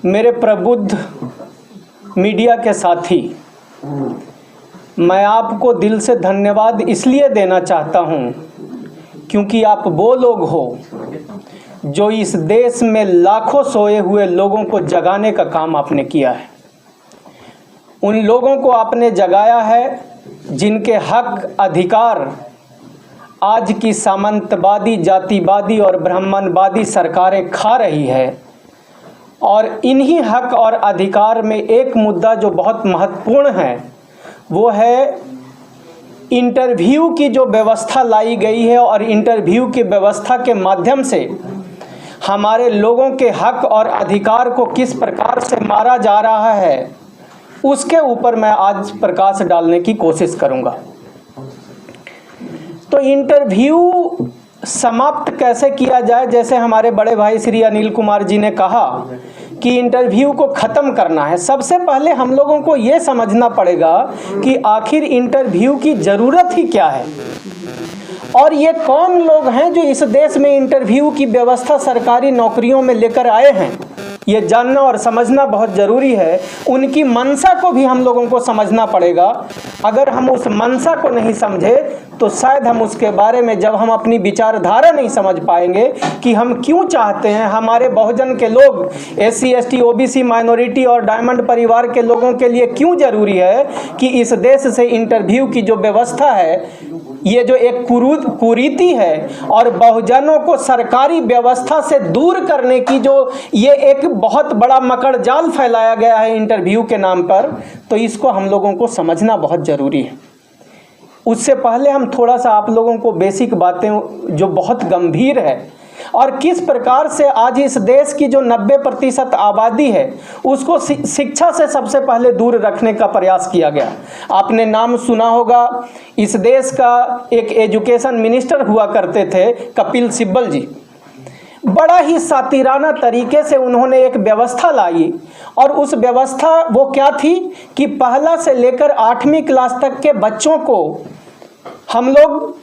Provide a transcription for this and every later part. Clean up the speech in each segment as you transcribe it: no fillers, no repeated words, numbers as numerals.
मेरे प्रबुद्ध मीडिया के साथी, मैं आपको दिल से धन्यवाद इसलिए देना चाहता हूं क्योंकि आप वो लोग हो जो इस देश में लाखों सोए हुए लोगों को जगाने का काम आपने किया है। उन लोगों को आपने जगाया है जिनके हक अधिकार आज की सामंतवादी, जातिवादी और ब्राह्मणवादी सरकारें खा रही है। और इन्हीं हक और अधिकार में एक मुद्दा जो बहुत महत्वपूर्ण है वो है इंटरव्यू की जो व्यवस्था लाई गई है, और इंटरव्यू की व्यवस्था के माध्यम से हमारे लोगों के हक और अधिकार को किस प्रकार से मारा जा रहा है उसके ऊपर मैं आज प्रकाश डालने की कोशिश करूंगा। तो इंटरव्यू समाप्त कैसे किया जाए, जैसे हमारे बड़े भाई श्री अनिल कुमार जी ने कहा कि इंटरव्यू को ख़त्म करना है। सबसे पहले हम लोगों को ये समझना पड़ेगा कि आखिर इंटरव्यू की ज़रूरत ही क्या है, और ये कौन लोग हैं जो इस देश में इंटरव्यू की व्यवस्था सरकारी नौकरियों में लेकर आए हैं। ये जानना और समझना बहुत ज़रूरी है। उनकी मंशा को भी हम लोगों को समझना पड़ेगा। अगर हम उस मंशा को नहीं समझे तो शायद हम उसके बारे में, जब हम अपनी विचारधारा नहीं समझ पाएंगे कि हम क्यों चाहते हैं हमारे बहुजन के लोग, SC ST OBC माइनॉरिटी और डायमंड परिवार के लोगों के लिए क्यों ज़रूरी है कि इस देश से इंटरव्यू की जो व्यवस्था है, ये जो एक कुरीति है और बहुजनों को सरकारी व्यवस्था से दूर करने की जो ये एक बहुत बड़ा मकड़जाल फैलाया गया है इंटरव्यू के नाम पर, तो इसको हम लोगों को समझना बहुत ज़रूरी है। उससे पहले हम थोड़ा सा आप लोगों को बेसिक बातें जो बहुत गंभीर है और किस प्रकार से आज इस देश की जो 90% आबादी है उसको शिक्षा से सबसे पहले दूर रखने का प्रयास किया गया। आपने नाम सुना होगा, इस देश का एक एजुकेशन मिनिस्टर हुआ करते थे कपिल सिब्बल जी। बड़ा ही सातिराना तरीके से उन्होंने एक व्यवस्था लाई, और उस व्यवस्था वो क्या थी कि पहला से लेकर 8वीं क्लास तक के बच्चों को हम लोग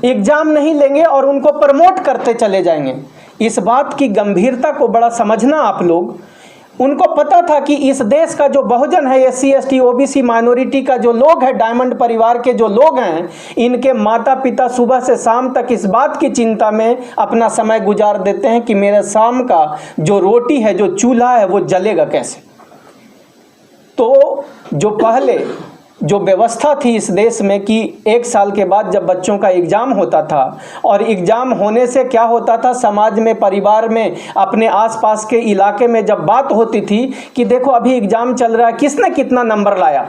एग्ज़ाम नहीं लेंगे और उनको प्रमोट करते चले जाएंगे। इस बात की गंभीरता को बड़ा समझना आप लोग। उनको पता था कि इस देश का जो बहुजन है, SC ST OBC माइनॉरिटी का जो लोग है, डायमंड परिवार के जो लोग हैं, इनके माता पिता सुबह से शाम तक इस बात की चिंता में अपना समय गुजार देते हैं कि मेरे शाम का जो रोटी है, जो चूल्हा है, वो जलेगा कैसे। तो जो पहले जो व्यवस्था थी इस देश में कि 1 साल के बाद जब बच्चों का एग्ज़ाम होता था, और एग्ज़ाम होने से क्या होता था, समाज में, परिवार में, अपने आसपास के इलाके में जब बात होती थी कि देखो अभी एग्ज़ाम चल रहा है, किसने कितना नंबर लाया,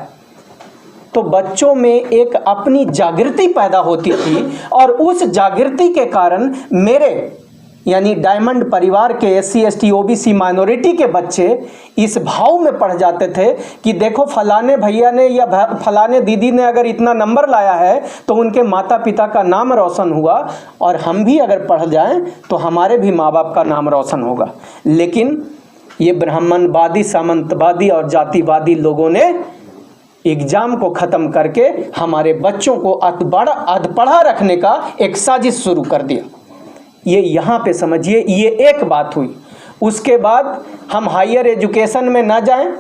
तो बच्चों में एक अपनी जागृति पैदा होती थी। और उस जागृति के कारण मेरे यानी डायमंड परिवार के SC ST OBC माइनॉरिटी के बच्चे इस भाव में पढ़ जाते थे कि देखो फलाने भैया ने या फलाने दीदी ने अगर इतना नंबर लाया है तो उनके माता पिता का नाम रोशन हुआ, और हम भी अगर पढ़ जाएं तो हमारे भी माँ बाप का नाम रोशन होगा। लेकिन ये ब्राह्मणवादी, सामंतवादी और जातिवादी लोगों ने एग्ज़ाम को ख़त्म करके हमारे बच्चों को अधपढ़ा रखने का एक साजिश शुरू कर दिया। ये यहाँ पे समझिए, ये एक बात हुई। उसके बाद हम हायर एजुकेशन में ना जाएं,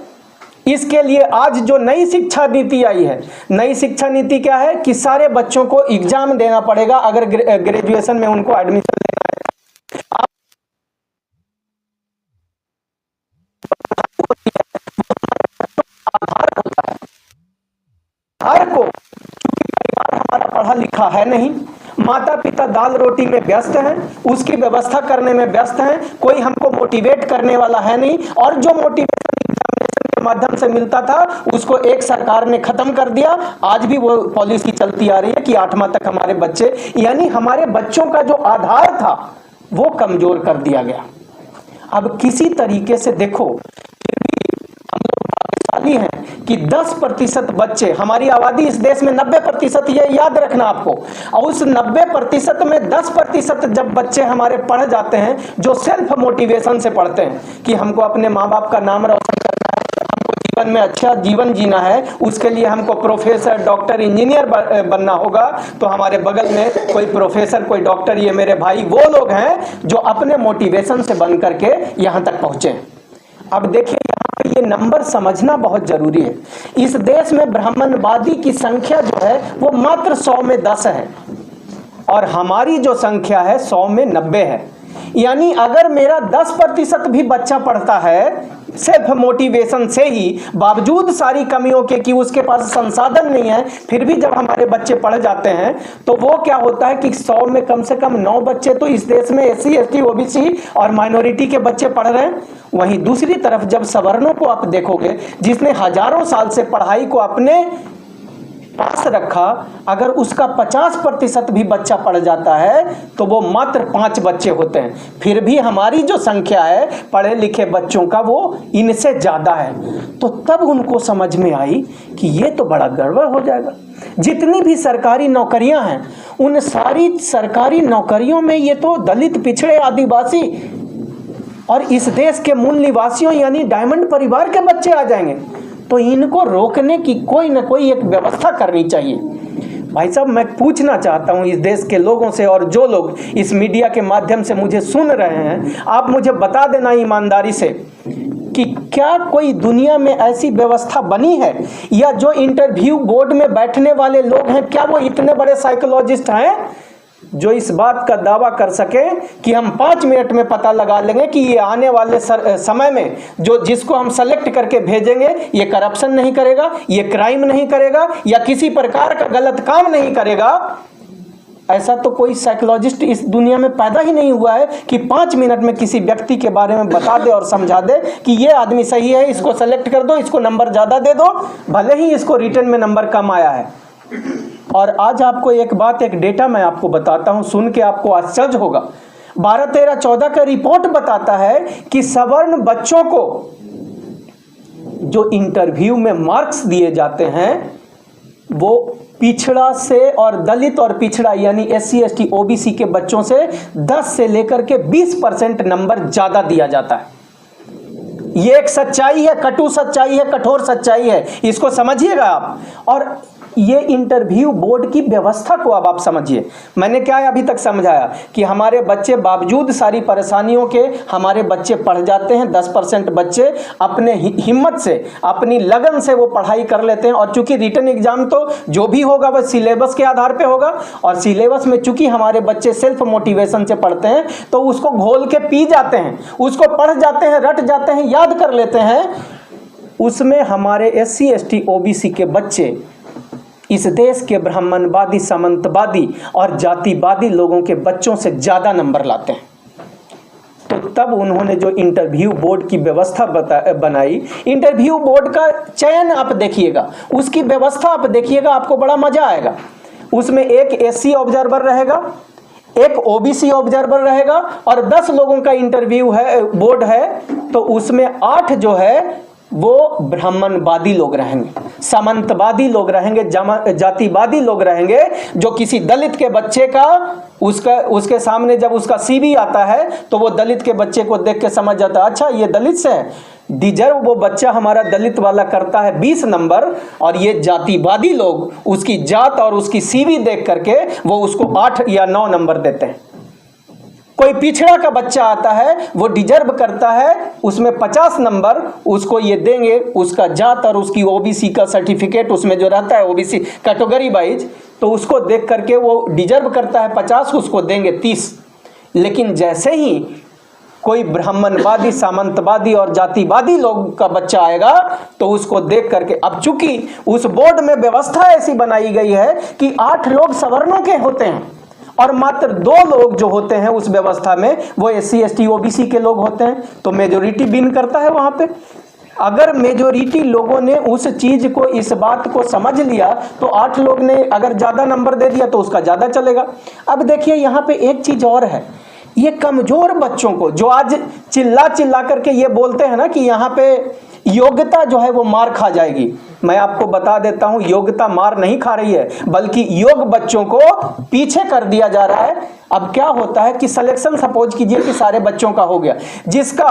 इसके लिए आज जो नई शिक्षा नीति आई है, नई शिक्षा नीति क्या है कि सारे बच्चों को एग्ज़ाम देना पड़ेगा अगर ग्रेजुएशन में उनको एडमिशन लेना है। हर को, क्योंकि परिवार हमारा पढ़ा लिखा है नहीं, माता पिता दाल रोटी में व्यस्त हैं, उसकी व्यवस्था करने में व्यस्त हैं, कोई हमको मोटिवेट करने वाला है नहीं, और जो मोटिवेशन एग्जामिनेशन के माध्यम से मिलता था उसको एक सरकार ने खत्म कर दिया। आज भी वो पॉलिसी चलती आ रही है कि 8वां तक हमारे बच्चे, यानी हमारे बच्चों का जो आधार था वो कमजोर कर दिया गया। अब किसी तरीके से देखो हैं कि 10% बच्चे, हमारी आबादी इस देश में 90%, ये याद रखना आपको, और उस 90% में 10% जब बच्चे हमारे पढ़ जाते हैं जो सेल्फ मोटिवेशन से पढ़ते हैं कि हमको अपने माँ बाप का नाम रोशन करना है, हमको जीवन में अच्छा जीवन जीना है, उसके लिए हमको प्रोफेसर, डॉक्टर, इंजीनियर बनना होगा, तो हमारे बगल में कोई प्रोफेसर, कोई डॉक्टर, ये मेरे भाई वो लोग हैं जो अपने मोटिवेशन से बन करके यहाँ तक पहुँचे। अब देखिए यहाँ पे ये नंबर समझना बहुत जरूरी है। इस देश में ब्राह्मणवादी की संख्या जो है वो मात्र 100 में 10 है और हमारी जो संख्या है 100 में 90 है। यानी अगर मेरा 10% भी बच्चा पढ़ता है सेल्फ मोटिवेशन से ही, बावजूद सारी कमियों के कि उसके पास संसाधन नहीं है, फिर भी जब हमारे बच्चे पढ़ जाते हैं तो वो क्या होता है कि 100 में कम से कम 9 बच्चे तो इस देश में SC ST OBC और माइनॉरिटी के बच्चे पढ़ रहे हैं। वहीं दूसरी तरफ जब सवर्णों को आप देखोगे, जिसने हजारों साल से पढ़ाई को अपने पास रखा, अगर उसका 50% भी बच्चा पढ़ जाता है तो वो मात्र 5 बच्चे होते हैं। फिर भी हमारी जो संख्या है पढ़े लिखे बच्चों का वो इनसे ज़्यादा है। तो तब उनको समझ में आई कि ये तो बड़ा गड़बड़ हो जाएगा। जितनी भी सरकारी नौकरियां हैं उन सारी सरकारी नौकरियों में ये तो दलित, पिछड़े, आदिवासी और इस देश के मूल निवासियों यानी डायमंड परिवार के बच्चे आ जाएंगे। तो इनको रोकने की कोई ना कोई एक व्यवस्था करनी चाहिए। भाई साहब, मैं पूछना चाहता हूं इस देश के लोगों से, और जो लोग इस मीडिया के माध्यम से मुझे सुन रहे हैं, आप मुझे बता देना ईमानदारी से कि क्या कोई दुनिया में ऐसी व्यवस्था बनी है, या जो इंटरव्यू बोर्ड में बैठने वाले लोग हैं क्या वो इतने बड़े साइकोलॉजिस्ट हैं जो इस बात का दावा कर सके कि हम 5 मिनट में पता लगा लेंगे कि ये आने वाले समय में जिसको हम सेलेक्ट करके भेजेंगे ये करप्शन नहीं करेगा, ये क्राइम नहीं करेगा, या किसी प्रकार का गलत काम नहीं करेगा। ऐसा तो कोई साइकोलॉजिस्ट इस दुनिया में पैदा ही नहीं हुआ है कि 5 मिनट में किसी व्यक्ति के बारे में बता दे और समझा दे कि ये आदमी सही है, इसको सेलेक्ट कर दो, इसको नंबर ज़्यादा दे दो, भले ही इसको रिटर्न में नंबर कम आया है। और आज आपको एक बात, एक डेटा मैं आपको बताता हूं, सुन के आपको आश्चर्य होगा। 12, 13, 14 का रिपोर्ट बताता है कि सवर्ण बच्चों को जो इंटरव्यू में मार्क्स दिए जाते हैं वो पिछड़ा से और दलित और पिछड़ा यानी SC ST OBC के बच्चों से 10 से लेकर के 20% नंबर ज्यादा दिया जाता है। ये एक सच्चाई है, कटु सच्चाई है, कठोर सच्चाई है, इसको समझिएगा आप। और ये इंटरव्यू बोर्ड की व्यवस्था को अब आप समझिए। मैंने क्या अभी तक समझाया कि हमारे बच्चे बावजूद सारी परेशानियों के हमारे बच्चे पढ़ जाते हैं। 10% बच्चे अपने हिम्मत से, अपनी लगन से वो पढ़ाई कर लेते हैं। और चूंकि रिटन एग्जाम तो जो भी होगा वह सिलेबस के आधार पे होगा, और सिलेबस में चूंकि हमारे बच्चे सेल्फ मोटिवेशन से पढ़ते हैं तो उसको घोल के पी जाते हैं, उसको पढ़ जाते हैं, रट जाते हैं, याद कर लेते हैं। उसमें हमारे SC ST OBC के बच्चे इस देश के ब्राह्मणवादी, सामंतवादी और जातिवादी लोगों के बच्चों से ज़्यादा नंबर लाते हैं। तो तब उन्होंने जो इंटरव्यू बोर्ड की व्यवस्था बनाई, इंटरव्यू बोर्ड का चयन आप देखिएगा, उसकी व्यवस्था आप देखिएगा, आपको बड़ा मजा आएगा। उसमें एक SC ऑब्जर्वर रहेगा, एक OBC ऑब्जर्वर रहेगा, और 10 लोगों का इंटरव्यू है, बोर्ड है, तो उसमें 8 जो है वो ब्राह्मणवादी लोग रहेंगे, सामंतवादी लोग रहेंगे, जातिवादी लोग रहेंगे। जो किसी दलित के बच्चे का उसके सामने जब उसका CV आता है तो वो दलित के बच्चे को देख के समझ जाता है, अच्छा ये दलित से है, डिजर्व वो बच्चा हमारा दलित वाला करता है 20 नंबर, और ये जातिवादी लोग उसकी जात और उसकी CV देख करके वो उसको 8 या 9 नंबर देते हैं। कोई पिछड़ा का बच्चा आता है, वो डिजर्व करता है, उसमें 50 नंबर उसको ये देंगे, उसका जात और उसकी OBC का सर्टिफिकेट उसमें जो रहता है OBC कैटेगरी वाइज, तो उसको देख करके वो डिजर्व करता है 50, उसको देंगे 30। लेकिन जैसे ही कोई ब्राह्मणवादी, सामंतवादी और जातिवादी लोग का बच्चा आएगा तो उसको देख करके, अब चूंकि उस बोर्ड में व्यवस्था ऐसी बनाई गई है कि 8 लोग सवर्णों के होते हैं और मात्र 2 लोग जो होते हैं उस व्यवस्था में वो SC ST OBC के लोग होते हैं। तो मेजोरिटी विन करता है वहां पे। अगर मेजोरिटी लोगों ने उस चीज को, इस बात को समझ लिया तो 8 लोग ने अगर ज्यादा नंबर दे दिया तो उसका ज्यादा चलेगा। अब देखिए यहाँ पे एक चीज और है, ये कमजोर बच्चों को जो आज चिल्ला चिल्ला करके ये बोलते हैं ना कि यहाँ पे योग्यता जो है वो मार खा जाएगी, मैं आपको बता देता हूं योग्यता मार नहीं खा रही है, बल्कि योग्य बच्चों को पीछे कर दिया जा रहा है। अब क्या होता है कि सिलेक्शन सपोज कीजिए कि सारे बच्चों का हो गया, जिसका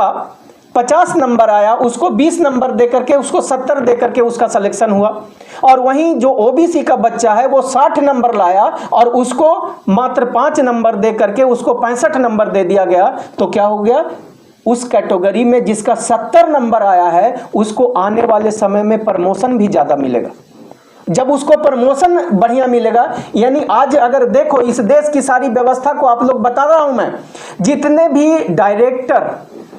50 नंबर आया उसको 20 नंबर दे करके, उसको 70 दे करके उसका सिलेक्शन हुआ, और वहीं जो OBC का बच्चा है वो 60 नंबर लाया और उसको मात्र 5 नंबर दे करके उसको 65 नंबर दे दिया गया। तो क्या हो गया, उस कैटेगरी में जिसका 70 नंबर आया है उसको आने वाले समय में प्रमोशन भी ज़्यादा मिलेगा। जब उसको प्रमोशन बढ़िया मिलेगा, यानी आज अगर देखो इस देश की सारी व्यवस्था को आप लोग बता रहा हूं मैं, जितने भी director,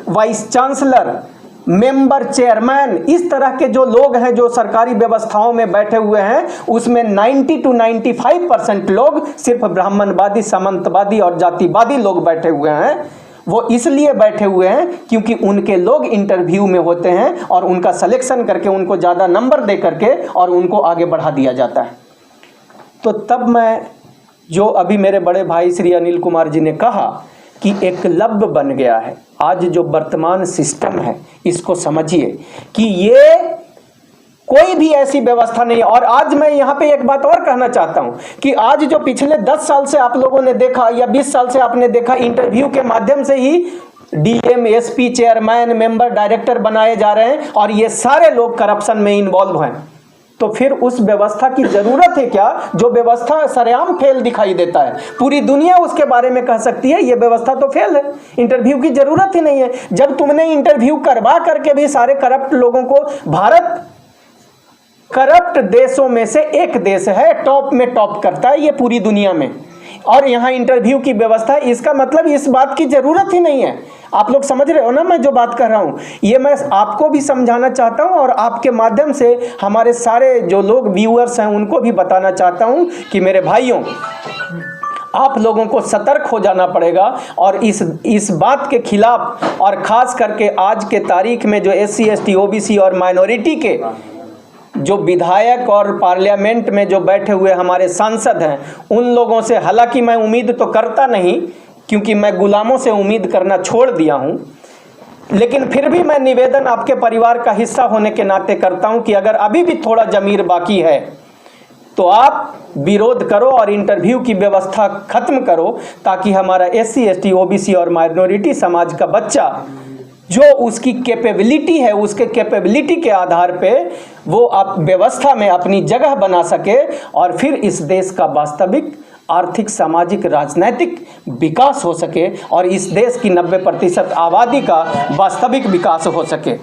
vice chancellor, member, chairman, इस तरह के जो लोग हैं जो सरकारी व्यवस्थाओं में बैठे हुए हैं, उसमें 90 to 95% लोग सिर्फ ब्राह्मणवादी, सामंतवादी और जातिवादी लोग बैठे हुए हैं। वो इसलिए बैठे हुए हैं क्योंकि उनके लोग इंटरव्यू में होते हैं और उनका सिलेक्शन करके उनको ज़्यादा नंबर दे करके और उनको आगे बढ़ा दिया जाता है। तो तब मैं, जो अभी मेरे बड़े भाई श्री अनिल कुमार जी ने कहा कि एकलव्य बन गया है, आज जो वर्तमान सिस्टम है इसको समझिए कि ये कोई भी ऐसी व्यवस्था नहीं है। और आज मैं यहाँ पे एक बात और कहना चाहता हूँ कि आज जो पिछले 10 साल से आप लोगों ने देखा या 20 साल से आपने देखा, इंटरव्यू के माध्यम से ही DM, SP, chairman, member, director बनाए जा रहे हैं और ये सारे लोग करप्शन में इन्वॉल्व हैं। तो फिर उस व्यवस्था की जरूरत है क्या, जो व्यवस्था सरेआम फेल दिखाई देता है, पूरी दुनिया उसके बारे में कह सकती है ये व्यवस्था तो फेल है, इंटरव्यू की जरूरत ही नहीं है। जब तुमने इंटरव्यू करवा करके भी सारे करप्ट लोगों को, भारत करप्ट देशों में से एक देश है, टॉप में टॉप करता है ये पूरी दुनिया में, और यहाँ इंटरव्यू की व्यवस्था, इसका मतलब इस बात की जरूरत ही नहीं है। आप लोग समझ रहे हो ना मैं जो बात कर रहा हूँ, ये मैं आपको भी समझाना चाहता हूँ और आपके माध्यम से हमारे सारे जो लोग व्यूअर्स हैं उनको भी बताना चाहता हूँ कि मेरे भाइयों, आप लोगों को सतर्क हो जाना पड़ेगा और इस बात के खिलाफ, और ख़ास करके आज के तारीख में जो SC, ST, OBC और माइनॉरिटी के जो विधायक और पार्लियामेंट में जो बैठे हुए हमारे सांसद हैं, उन लोगों से, हालांकि मैं उम्मीद तो करता नहीं क्योंकि मैं गुलामों से उम्मीद करना छोड़ दिया हूं, लेकिन फिर भी मैं निवेदन आपके परिवार का हिस्सा होने के नाते करता हूं कि अगर अभी भी थोड़ा ज़मीर बाकी है तो आप विरोध करो और इंटरव्यू की व्यवस्था खत्म करो, ताकि हमारा SC, ST, OBC और माइनॉरिटी समाज का बच्चा जो उसकी कैपेबिलिटी है, उसके कैपेबिलिटी के आधार पे वो आप व्यवस्था में अपनी जगह बना सके और फिर इस देश का वास्तविक आर्थिक, सामाजिक, राजनैतिक विकास हो सके और इस देश की 90% आबादी का वास्तविक विकास हो सके।